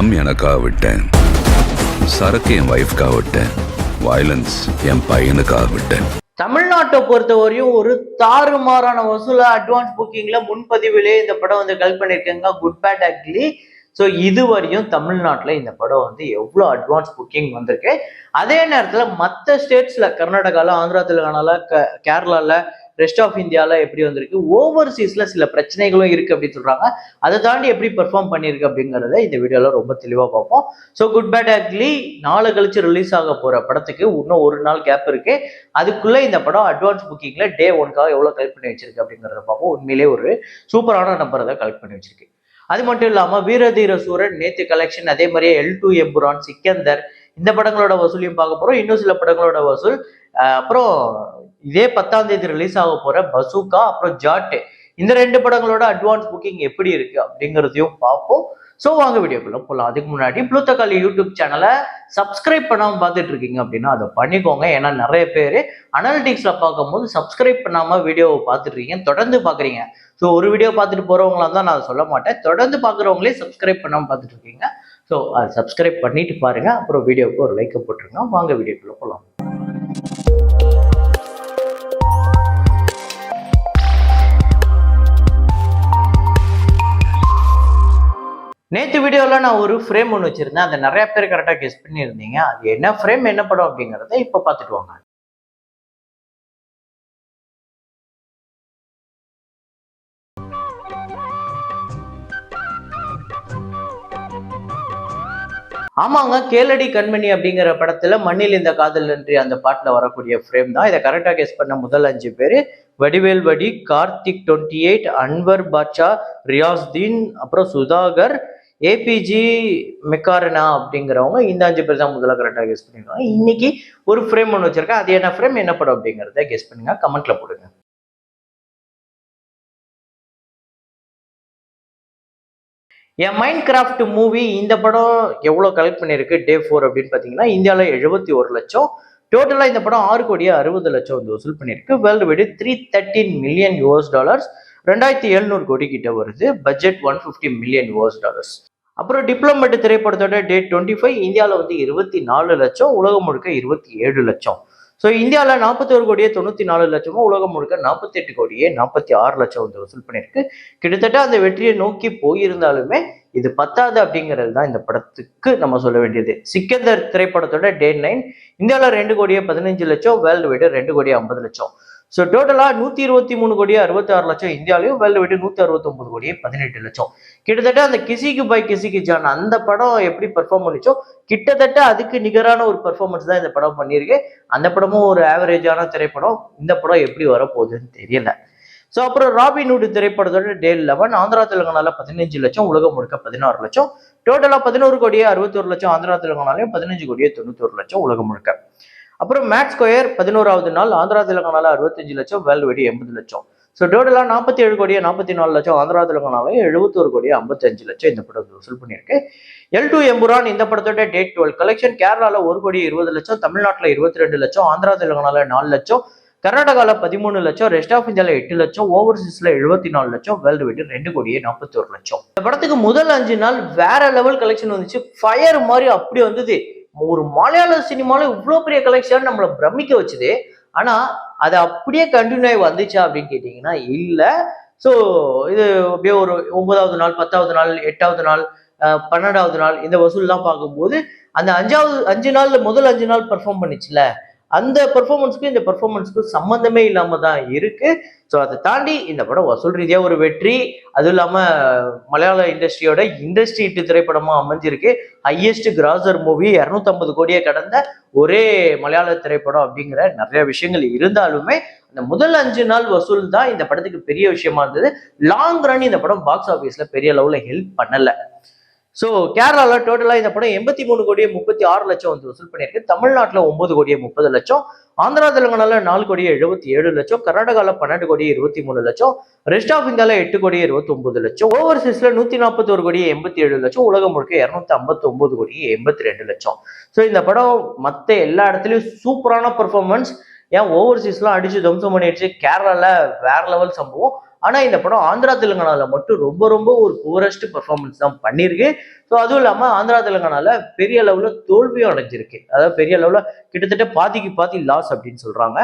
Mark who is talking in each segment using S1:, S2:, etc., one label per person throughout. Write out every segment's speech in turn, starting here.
S1: எனக்காக விட்டேன், சரக்கு என் வைஃப்காக விட்டேன், வயலன்ஸ் என் பையனுக்காக விட்டேன்.
S2: தமிழ்நாட்டை பொறுத்தவரையும் ஒரு தாறுமாறான வசூல அட்வான்ஸ் புக்கிங்ல முன்பதிவிலே இந்த படம் வந்து கல் பண்ணிருக்காங்க குட் பேட் அக்லி. ஸோ இதுவரையும் தமிழ்நாட்டில் இந்த படம் வந்து எவ்வளோ அட்வான்ஸ் புக்கிங் வந்திருக்கு. அதே நேரத்தில் மற்ற ஸ்டேட்ஸ்ல கர்நாடகாவில், ஆந்திரா, தெலுங்கானால, கேரளாவில், ரெஸ்ட் ஆஃப் இந்தியாவில் எப்படி வந்திருக்கு, ஓவர்சீஸ்ல சில பிரச்சனைகளும் இருக்கு அப்படின்னு சொல்றாங்க. அதை தாண்டி எப்படி பெர்ஃபார்ம் பண்ணியிருக்கு அப்படிங்கிறத இந்த வீடியோல ரொம்ப தெளிவாக பார்ப்போம். ஸோ குட் பேட் அக்லி நாளை கழிச்சு ரிலீஸ் ஆக போற படத்துக்கு இன்னும் ஒரு நாள் கேப் இருக்கு. அதுக்குள்ள இந்த படம் அட்வான்ஸ் புக்கிங்ல டே 1க்காக எவ்வளவு கலெக்ட் பண்ணி வச்சிருக்கு அப்படிங்கிறத பார்ப்போம். உண்மையிலேயே ஒரு சூப்பரான நம்பரை தான் கலெக்ட் பண்ணி வச்சிருக்கு. அது மட்டும் இல்லாம வீரதீர சூரன் நேத்து கலெக்ஷன், அதே மாதிரியே L2 எம்புரான், சிக்கந்தர், இந்த படங்களோட வசூலையும் பார்க்க போறோம். இன்னும் சில படங்களோட வசூல், அப்புறம் இதே 10ஆம் தேதி ரிலீஸ் ஆக போற பசூக்கா, அப்புறம் ஜாட், இந்த 2 படங்களோட அட்வான்ஸ் புக்கிங் எப்படி இருக்கு அப்படிங்கிறதையும் பார்ப்போம். ஸோ வாங்க வீடியோக்குள்ள போகலாம். அதுக்கு முன்னாடி ப்ளூ தக்காளி யூடியூப் சேனலை சப்ஸ்கிரைப் பண்ணாமல் பார்த்துட்டு இருக்கீங்க அப்படின்னா அதை பண்ணிக்கோங்க. ஏன்னா நிறைய பேர் அனாலிட்டிக்ஸ்ல பார்க்கும்போது சப்ஸ்கிரைப் பண்ணாம வீடியோவை பார்த்துட்டு இருக்கீங்க, தொடர்ந்து பார்க்குறீங்க. ஸோ ஒரு வீடியோ பார்த்துட்டு போறவங்களா தான் நான் சொல்ல மாட்டேன், தொடர்ந்து பார்க்குறவங்களே சப்ஸ்கிரைப் பண்ணாமல் பார்த்துட்டு இருக்கீங்க. ஸோ அதை சப்ஸ்கிரைப் பண்ணிட்டு பாருங்க, அப்புறம் வீடியோவுக்கு ஒரு லைக்கை போட்டுருங்க. வாங்க வீடியோக்குள்ள போகலாம். நேற்று வீடியோவில் நான் ஒரு ஃப்ரேம் ஒன்று வச்சிருந்தேன், அதை நிறைய பேர் கரெக்டாக கெஸ் பண்ணியிருந்தீங்க. அது என்ன ஃப்ரேம், என்ன படம் அப்படிங்கிறத இப்போ பார்த்துட்டு வாங்க. ஆமாங்க, கேளடி கண்மணி அப்படிங்கிற படத்துல மண்ணில் இந்த காதல் நன்றி அந்த பாட்டுல வரக்கூடிய ஃப்ரேம் தான். இதை கரெக்டா கெஸ் பண்ண முதல் 5 பேரு வடிவேல் வடி, கார்த்திக் 28, அன்வர் பாட்சா, ரியாஸ்தீன், அப்புறம் சுதாகர், ஏபிஜி மெக்காரனா அப்படிங்கிறவங்க, இந்த 5 பேர் தான் முதல்ல கரெக்டா கெஸ் பண்ணிருக்காங்க. இன்னைக்கு ஒரு ஃப்ரேம் ஒன்று வச்சிருக்கேன், அது என்ன ஃப்ரேம், என்ன படம் அப்படிங்கிறத கெஸ் பண்ணுங்க, கமெண்ட்ல போடுங்க. என் மைண்ட் கிராஃப்ட் மூவி இந்த படம் எவ்வளோ கலெக்ட் பண்ணியிருக்கு டே 4 அப்படின்னு பார்த்தீங்கன்னா, இந்தியாவில் 71 லட்சம். டோட்டலாக இந்த படம் 6 கோடியே 60 லட்சம் வந்து வசூல் பண்ணியிருக்கு. வேர்ல்டு வைடு $313 மில்லியன், 2700 கோடி கிட்ட வருது. Budget $150 million. அப்புறம் டிப்ளமேட் திரைப்படத்தோட டேட் 25 இந்தியாவில் வந்து 24 லட்சம், உலகம் முழுக்க 27 லட்சம். ஸோ இந்தியாவில் 41 கோடியே 94 லட்சமும், உலகம் முழுக்க 48 கோடியே 46 லட்சம் வந்து வசூல் பண்ணியிருக்கு. கிட்டத்தட்ட அந்த வெற்றியை நோக்கி போயிருந்தாலுமே இது பத்தாது அப்படிங்கிறது தான் இந்த படத்துக்கு நம்ம சொல்ல வேண்டியது. சிக்கந்தர் திரைப்படத்தோட டே 9 இந்தியாவில் 2 கோடியே 15 லட்சம், வேர்ல்டு வைடு 2 கோடியே 50 லட்சம். ஸோ டோட்டலா 123 கோடியே 66 லட்சம் இந்தியாவிலையும், வேர்ல்டு வைடு 169 கோடியே 18 லட்சம். கிட்டத்தட்ட அந்த கிசிக்கு பை கிசிக்கு ஜான் அந்த படம் எப்படி பெர்ஃபார்ம் பண்ணிச்சோ கிட்டத்தட்ட அதுக்கு நிகரான ஒரு பெர்ஃபார்மன்ஸ் தான் இந்த படம் பண்ணியிருக்கு. அந்த படமும் ஒரு ஆவரேஜான திரைப்படம். இந்த படம் எப்படி வரப்போகுதுன்னு தெரியல. ஸோ அப்புறம் ராபின்ஹுட் திரைப்படத்தோட டே 11 ஆந்திரா தெலுங்கானால 15 லட்சம், உலகம் முழுக்க 16 லட்சம். டோட்டலா 11 கோடியே 61 லட்சம் ஆந்திரா தெலுங்கானாலையும், 15 கோடியே 91 லட்சம் உலகம் முழுக்க. அப்புறம் மேட் ஸ்கொயர் 11வது நாள் ஆந்திரா தெலுங்கானால 65 லட்சம், வேர்ல்டு வைடு 80 லட்சம். ஸோ டோட்டலா 47 கோடியே 44 லட்சம் ஆந்திரா தெலுங்கானாலையும், 71 கோடியே 55 லட்சம் இந்த படம் வசூல் பண்ணியிருக்கு. L2 எம்புரான் இந்த படத்தோட டேட் 12 கலெக்ஷன் கேரளால 1 கோடி 20 லட்சம், தமிழ்நாட்டில் 22 லட்சம், ஆந்திரா தெலுங்கானால 4 லட்சம், கர்நாடகால 13 லட்சம், ரெஸ்ட் ஆஃப் இந்தியால 8 லட்சம், ஓவர்சீஸ்ல 74 லட்சம், வேர்ல்டு வைடு 2 கோடியே 41 லட்சம். இந்த படத்துக்கு முதல் 5 நாள் வேற லெவல் கலெக்ஷன் வந்துச்சு, ஃபயர் மாதிரி அப்படி வந்தது. ஒரு மலையாள சினிமால இவ்வளவு பெரிய கலெக்ஷன் நம்மளை பிரமிக்க வச்சுது. ஆனா அது அப்படியே கண்டினியூ ஆகி வந்துச்சா அப்படின்னு கேட்டீங்கன்னா இல்ல. ஸோ இது அப்படியே ஒரு 9வது நாள், 10வது நாள், 8வது நாள், 12வது நாள் இந்த வசூல்லாம் பார்க்கும்போது அந்த 5 நாள்ல முதல் 5 நாள் பெர்ஃபார்ம் பண்ணிச்சுல, அந்த பெர்ஃபார்மன்ஸ்க்கு இந்த பெர்ஃபார்மன்ஸ்க்கு சம்மந்தமே இல்லாம தான் இருக்கு. ஸோ அதை தாண்டி இந்த படம் வசூல் ரீதியா ஒரு வெற்றி, அதுவும் இல்லாம மலையாள இண்டஸ்ட்ரியோட இண்டஸ்ட்ரி ஹிட் திரைப்படமா அமைஞ்சிருக்கு. ஹையஸ்ட் கிராசர் மூவி 250 கோடியை கடந்த ஒரே மலையாள திரைப்படம் அப்படிங்கிற நிறைய விஷயங்கள் இருந்தாலுமே அந்த முதல் 5 நாள் வசூல் தான் இந்த படத்துக்கு பெரிய விஷயமா இருந்தது. லாங் ரன் இந்த படம் பாக்ஸ் ஆஃபீஸ்ல பெரிய அளவுல ஹெல்ப் பண்ணல. ஸோ கேரளால டோட்டலா இந்த படம் 83 கோடியே 36 லட்சம் வந்து வசூல் பண்ணியிருக்கு. தமிழ்நாட்டில் 9 கோடியே 30 லட்சம், ஆந்திரா தெலுங்கானால 4 கோடியே 77 லட்சம், கர்நாடகால 12 கோடியே 23 லட்சம், ரெஸ்ட் ஆஃப் இந்தியால 8 கோடியே 29 லட்சம், ஓவர்சீஸ்ல 141 கோடியே 87 லட்சம், உலகம் முழுக்க 259 கோடியே 82 லட்சம். ஸோ இந்த படம் மற்ற எல்லா இடத்துலயும் சூப்பரான பெர்ஃபார்மன்ஸ். ஏன் ஓவர்சீஸ்லாம் அடிச்சு தம்சம் பண்ணிடுச்சு, கேரளால வேற லெவல் சம்பவம். ஆனா இந்த படம் ஆந்திரா தெலுங்கானால மட்டும் ரொம்ப ரொம்ப ஒரு புவரஸ்ட் பெர்ஃபார்மன்ஸ் தான் பண்ணியிருக்கு. ஸோ அதுவும் இல்லாம ஆந்திரா தெலுங்கானால பெரிய அளவுல தோல்வியும் அடைஞ்சிருக்கு. அதாவது பெரிய அளவுல கிட்டத்தட்ட பாதிக்கு பாதி லாஸ் அப்படின்னு சொல்றாங்க.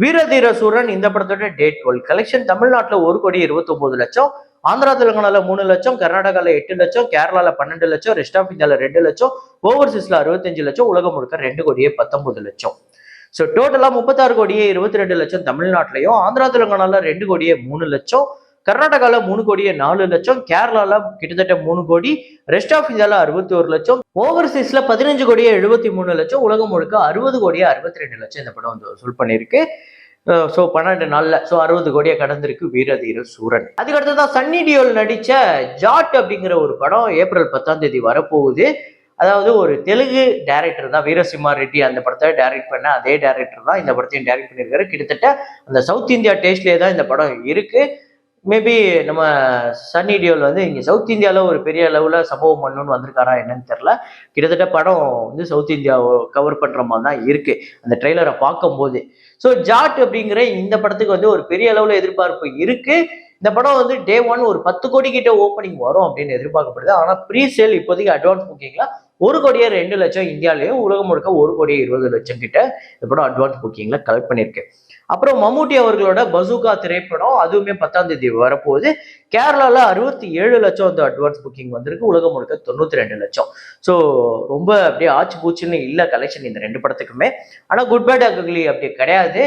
S2: வீரதீர சூரன் இந்த படத்தோட டேட் 12 கலெக்ஷன் தமிழ்நாட்டுல 1,29,00,000, ஆந்திரா தெலுங்கானால 3 லட்சம், கர்நாடகால 8 லட்சம், கேரளால 12 லட்சம், ரெஸ்ட் ஆஃப் இந்தியால 2 லட்சம், ஓவர்சீஸ்ல 65 லட்சம், உலகம் முழுக்க 2,19,00,000. ஸோ டோட்டலா 36,22,00,000 தமிழ்நாட்டிலையும், ஆந்திரா தெலுங்கானால 2,03,00,000, கர்நாடகால 3,04,00,000, கேரளால கிட்டத்தட்ட 3 கோடி, ரெஸ்ட் ஆஃப் இந்தியால 61 லட்சம், ஓவர்சீஸ்ல 15,73,00,000, உலகம் முழுக்க 60,62,00,000 இந்த படம் வந்து வசூல் பண்ணியிருக்கு. ஸோ 12 நாள்ல 60 கோடியை கடந்திருக்கு வீரதீர சூரன். அதுக்கடுத்துதான் சன்னி டியோல் நடிச்ச ஜாட் அப்படிங்கிற ஒரு படம் ஏப்ரல் 10 வரப்போகுது. அதாவது ஒரு தெலுங்கு டைரக்டர் தான் வீரசிம்மா ரெட்டி அந்த படத்தை டைரக்ட் பண்ண அதே டைரக்டர் தான் இந்த படத்தையும் டைரக்ட் பண்ணியிருக்காரு. கிட்டத்தட்ட அந்த சவுத் இந்தியா டேஸ்ட்லேயே தான் இந்த படம் இருக்கு. மேபி நம்ம சன்னி டியோல் வந்து இங்கே சவுத் இந்தியாவில் ஒரு பெரிய அளவில் சம்பவம் பண்ணணும்னு வந்திருக்காரா என்னன்னு தெரில. கிட்டத்தட்ட படம் வந்து சவுத் இந்தியாவை கவர் பண்ணுற மாதிரி தான் இருக்கு அந்த ட்ரெய்லரை பார்க்கும்போது. ஸோ ஜாட் அப்படிங்கிற இந்த படத்துக்கு வந்து ஒரு பெரிய அளவில் எதிர்பார்ப்பு இருக்கு. இந்த படம் வந்து டே 1 ஒரு 10 கோடி கிட்ட ஓப்பனிங் வரும் அப்படின்னு எதிர்பார்க்கப்படுது. ஆனால் ப்ரீ சேல் இப்போதைக்கு அட்வான்ஸ் புக்கிங்ல 1,02,00,000 இந்தியாலையும், உலகம் முழுக்க 1,20,00,000 கிட்ட இந்த படம் அட்வான்ஸ் புக்கிங்ல கலெக்ட் பண்ணியிருக்கு. அப்புறம் மம்முட்டி அவர்களோட பசூகா திரைப்படம் அதுவுமே 10 வரப்போகுது. கேரளால 67 லட்சம் வந்து அட்வான்ஸ் புக்கிங் வந்திருக்கு, உலகம் முழுக்க 92 லட்சம். ஸோ ரொம்ப அப்படியே ஆச்சு பூச்சுன்னு இல்லை கலெக்ஷன் இந்த 2 படத்துக்குமே. ஆனால் குட் பேட் அக்லி அப்படி கிடையாது,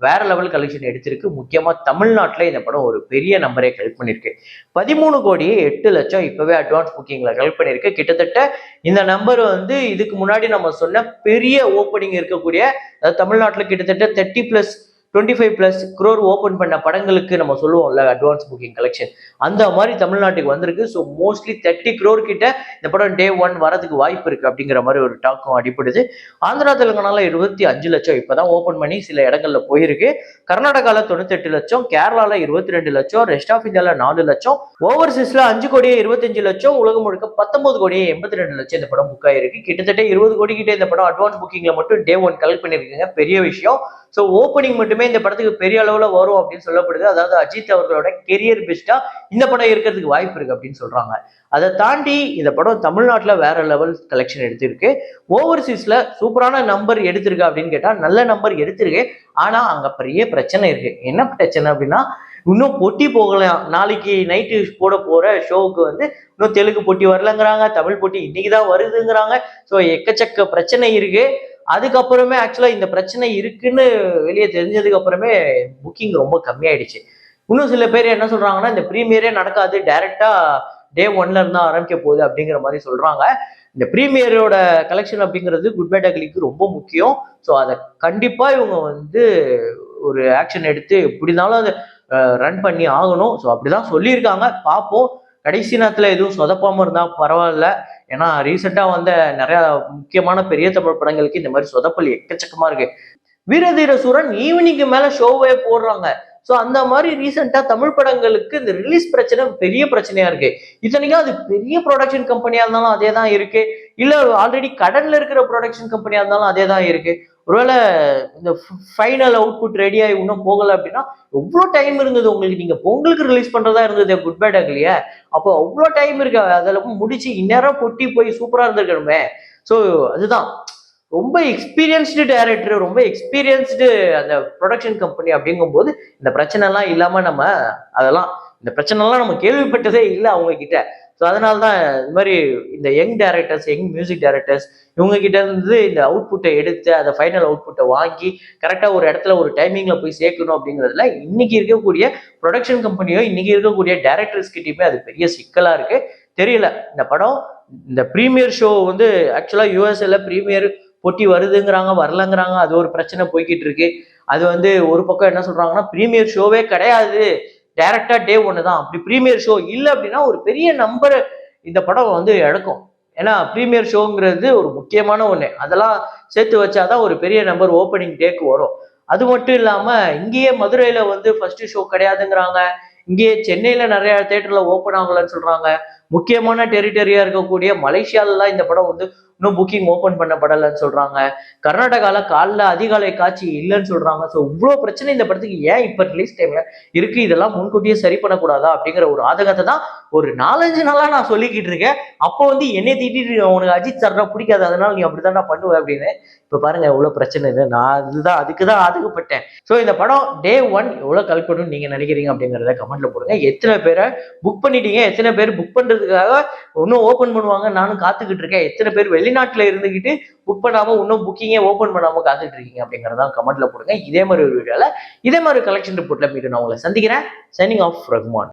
S2: வேற லெவல் கலெக்ஷன் எடுத்திருக்கு. முக்கியமா தமிழ்நாட்டில் இந்த படம் ஒரு பெரிய நம்பரை கலெக்ட் பண்ணியிருக்கு. 13,08,00,000 இப்பவே அட்வான்ஸ் புக்கிங்ல கலெக்ட் பண்ணியிருக்கு. கிட்டத்தட்ட இந்த நம்பர் வந்து இதுக்கு முன்னாடி நம்ம சொன்ன பெரிய ஓப்பனிங் இருக்கக்கூடிய, அதாவது தமிழ்நாட்டில் கிட்டத்தட்ட 25+ crore ஓப்பன் பண்ண படங்களுக்கு நம்ம சொல்லுவோம்ல அட்வான்ஸ் புக்கிங் கலெக்ஷன், அந்த மாதிரி தமிழ்நாட்டுக்கு வந்திருக்கு. ஸோ மோஸ்ட்லி 30 crore கிட்ட இந்த படம் டே 1 வரதுக்கு வாய்ப்பு இருக்கு அப்படிங்கிற மாதிரி ஒரு டாக்கும் அடிப்படுது. ஆந்திரா தெலுங்கானால 25 லட்சம் இப்பதான் ஓப்பன் பண்ணி சில இடங்கள்ல போயிருக்கு. கர்நாடகால 98 லட்சம், கேரளால 22 லட்சம், ரெஸ்ட் ஆஃப் இந்தியால 4 லட்சம், ஓவர்சீஸ்ல 5,25,00,000, உலகம் முழுக்க 19,82,00,000 இந்த படம் புக் ஆயிருக்கு. கிட்டத்தட்ட 20 கோடி கிட்ட இந்த படம் அட்வான்ஸ் புக்கிங்ல மட்டும் டே 1 கலெக்ட் பண்ணிருக்குங்க, பெரிய விஷயம். ஸோ ஓப்பனிங் மட்டுமே இந்த படத்துக்கு பெரிய அளவுல வரும் அப்படின்னு சொல்லப்படுது. அதாவது அஜித் அவர்களோட கெரியர் பெஸ்டா இந்த படம் இருக்கிறதுக்கு வாய்ப்பு இருக்கு அப்படின்னு சொல்றாங்க. அதை தாண்டி இந்த படம் தமிழ்நாட்டுல வேற லெவல் கலெக்ஷன் எடுத்திருக்கு. ஓவர்சீஸ்ல சூப்பரான நம்பர் எடுத்திருக்கு அப்படின்னு கேட்டா நல்ல நம்பர் எடுத்திருக்கு. ஆனா அங்க பெரிய பிரச்சனை இருக்கு. என்ன பிரச்சனை அப்படின்னா, இன்னும் பொட்டி போகலாம். நாளைக்கு நைட்டு போட போற ஷோவுக்கு வந்து இன்னும் தெலுங்கு பொட்டி வரலங்கிறாங்க, தமிழ் பொட்டி இன்னைக்குதான் வருதுங்கிறாங்க. ஸோ எக்கச்சக்க பிரச்சனை இருக்கு. அதுக்கப்புறமே ஆக்சுவலா இந்த பிரச்சனை இருக்குன்னு வெளியே தெரிஞ்சதுக்கு அப்புறமே புக்கிங் ரொம்ப கம்மியாயிடுச்சு. இன்னும் சில பேர் என்ன சொல்றாங்கன்னா, இந்த ப்ரீமியரே நடக்காது, டைரக்டா டே 1ல இருந்தா ஆரம்பிக்க போகுது அப்படிங்கிற மாதிரி சொல்றாங்க. இந்த ப்ரீமியரோட கலெக்ஷன் அப்படிங்கிறது குட் பேட் அக்லிக்கு ரொம்ப முக்கியம். ஸோ அதை கண்டிப்பா இவங்க வந்து ஒரு ஆக்ஷன் எடுத்து எப்படினாலும் அதை ரன் பண்ணி ஆகணும். ஸோ அப்படிதான் சொல்லியிருக்காங்க, பார்ப்போம். கடைசி நேரத்துல எதுவும் சொதப்பாம இருந்தா பரவாயில்ல. ஏன்னா ரீசெண்டா வந்த நிறைய முக்கியமான பெரிய தமிழ் படங்களுக்கு இந்த மாதிரி சொதப்பல் எக்கச்சக்கமா இருக்கு. வீரதீர சூரன் ஈவினிங்க்கு மேல ஷோவே போடுறாங்க. ஸோ அந்த மாதிரி ரீசெண்டா தமிழ் படங்களுக்கு இந்த ரிலீஸ் பிரச்சனை பெரிய பிரச்சனையா இருக்கு. இத்தனைக்கும் அது பெரிய ப்ரொடக்ஷன் கம்பெனியா இருந்தாலும் அதே தான் இருக்கு, இல்ல ஆல்ரெடி கடன்ல இருக்கிற ப்ரொடக்ஷன் கம்பெனியா இருந்தாலும் அதே தான் இருக்கு. ஒருவேளை இந்த ஃபைனல் அவுட்புட் ரெடியாகி இன்னும் போகல அப்படின்னா எவ்வளோ டைம் இருந்தது உங்களுக்கு? நீங்க பொங்கலுக்கு ரிலீஸ் பண்றதா இருந்தது குட் பேட் அக்லியா, அப்போ அவ்வளோ டைம் இருக்கு. அதில் முடிச்சு இந்நேரம் பொட்டி போய் சூப்பரா இருந்திருக்கணுமே. ஸோ அதுதான் ரொம்ப எக்ஸ்பீரியன்ஸ்டு டைரக்டர், ரொம்ப எக்ஸ்பீரியன்ஸ்டு அந்த ப்ரொடக்ஷன் கம்பெனி அப்படிங்கும்போது இந்த பிரச்சனை எல்லாம் இல்லாம நம்ம அதெல்லாம் இந்த பிரச்சனை எல்லாம் நம்ம கேள்விப்பட்டதே இல்லை அவங்க கிட்ட. ஸோ அதனால தான் இந்த மாதிரி இந்த young directors, young music directors இவங்க கிட்ட இருந்து இந்த அவுட்புட்டை எடுத்து அதை ஃபைனல் அவுட்புட்டை வாங்கி கரெக்டாக ஒரு இடத்துல ஒரு டைமிங்ல போய் சேர்க்கணும் அப்படிங்கிறதுல இன்னைக்கு இருக்கக்கூடிய ப்ரொடக்ஷன் கம்பெனியோ இன்னைக்கு இருக்கக்கூடிய டைரக்டர்ஸ் கிட்டயுமே அது பெரிய சிக்கலா இருக்கு. தெரியல இந்த படம் இந்த ப்ரீமியர் ஷோ வந்து ஆக்சுவலா யூஎஸ்ஏல ப்ரீமியர் போட்டி வருதுங்கிறாங்க, வரலங்கிறாங்க. அது ஒரு பிரச்சனை போய்கிட்டு இருக்கு. அது வந்து ஒரு பக்கம் என்ன சொல்றாங்கன்னா, ப்ரீமியர் ஷோவே கிடையாது, டைரக்டா டே 1 தான். அப்படி ப்ரீமியர் ஷோ இல்லை அப்படின்னா ஒரு பெரிய நம்பர் இந்த படம் வந்து எடுக்கும். ஏன்னா ப்ரீமியர் ஷோங்கிறது ஒரு முக்கியமான ஒண்ணு, அதெல்லாம் சேர்த்து வச்சாதான் ஒரு பெரிய நம்பர் ஓப்பனிங் டேக்கு வரும். அது மட்டும் இல்லாம இங்கேயே மதுரையில வந்து ஃபர்ஸ்ட் ஷோ கிடையாதுங்கிறாங்க, இங்கேயே சென்னையில நிறைய தியேட்டர்ல ஓப்பன் ஆகலன்னு சொல்றாங்க. முக்கியமான டெரிட்டரியா இருக்கக்கூடிய மலேசியாலலாம் இந்த படம் வந்து இன்னும் புக்கிங் ஓபன் பண்ணப்படலைன்னு சொல்றாங்க. கர்நாடகால காலைல அதிகாலை காட்சி இல்லைன்னு சொல்றாங்க. ஸோ இவ்வளோ பிரச்சனை இந்த படத்துக்கு ஏன் இப்போ ரிலீஸ் டைம்ல இருக்கு, இதெல்லாம் முன்கூட்டியே சரி பண்ணக்கூடாதா அப்படிங்கிற ஒரு ஆதங்கத்தை தான் ஒரு 4-5 நாளா நான் சொல்லிக்கிட்டு இருக்கேன். அப்போ வந்து என்னை திட்டிட்டு உனக்கு அஜித் சார்னா பிடிக்காது, அதனால நீ அப்படித்தான்டா பண்ணுவ அப்படின்னு. இப்ப பாருங்க எவ்வளவு பிரச்சனை இது. நான் அதுக்கு தான் ஆதங்கப்பட்டேன். ஸோ இந்த படம் டே 1 எவ்வளவு கலெக்ட் பண்ணும் நீங்க நினைக்கிறீங்க அப்படிங்கிறத கமெண்ட்ல போடுங்க. எத்தனை பேரை புக் பண்ணிட்டீங்க, எத்தனை பேர் புக் பண்றதுக்காக இன்னும் ஓபன் பண்ணுவாங்க நானும் காத்துக்கிட்டு இருக்கேன், எத்தனை பேர் வெளிநாட்டுல இருந்துகிட்டு புக் பண்ணாம இன்னும் புக்கிங்கே ஓபன் பண்ணாம காத்துட்டு இருக்கீங்க அப்படிங்கறத கமெண்ட்ல போடுங்க. இதே மாதிரி ஒரு வீடியோல இதே மாதிரி கலெக்ஷன் ரிப்போர்ட்ல மீண்டும் நான் உங்களை சந்திக்கிறேன். Signing off Rahman.